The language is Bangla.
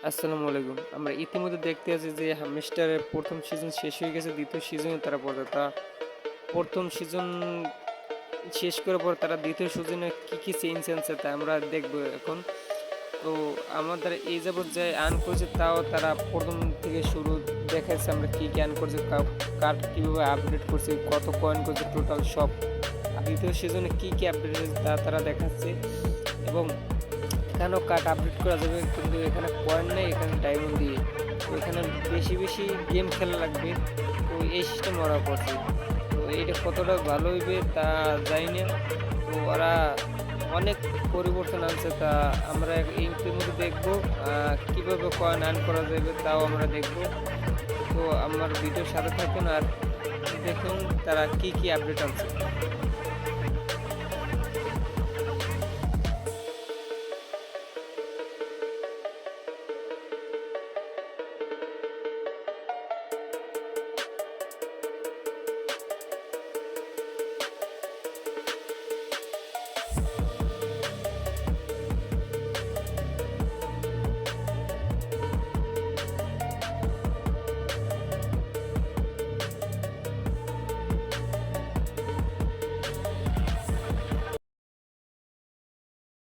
আসসালামু আলাইকুম। আমরা ইতিমধ্যে দেখতে আছি যে হামস্টারের ১ম সিজন শেষ হয়ে গেছে। ২য় সিজনে তারা পড়ে। ১ম সিজন শেষ করার পর তারা ২য় সিজনে কি চেঞ্জ আনছে তা আমরা দেখব এখন। তো আমাদের এই যাবৎ যে আর্ন করেছে তাও তারা ১ম থেকে শুরু দেখাইছে আমরা কি আর্ন করছে, কার্ড কিভাবে আপডেট করছে, কত কয়েন করছে টোটাল সব। ২য় সিজনে কি আপডেট হয়েছে তা তারা দেখাচ্ছে এবং এখানেও কার্ড আপডেট করা যাবে কিন্তু এখানে কয়েন নেই, এখানে ডায়মন্ড দিয়ে। তো এখানে বেশি গেম খেলা লাগবে। তো এই সিস্টেম ওরা করছে। তো এইটা কতটা ভালো হইবে তা জানি না। তো ওরা অনেক পরিবর্তন আনছে তা আমরা এই ইতিমধ্যে দেখবো কীভাবে কয়েন আর্ন করা যাবে তাও আমরা দেখবো। তো আমার ভিডিওর সাথে থাকুন আর দেখুন তারা কি আপডেট আনছে।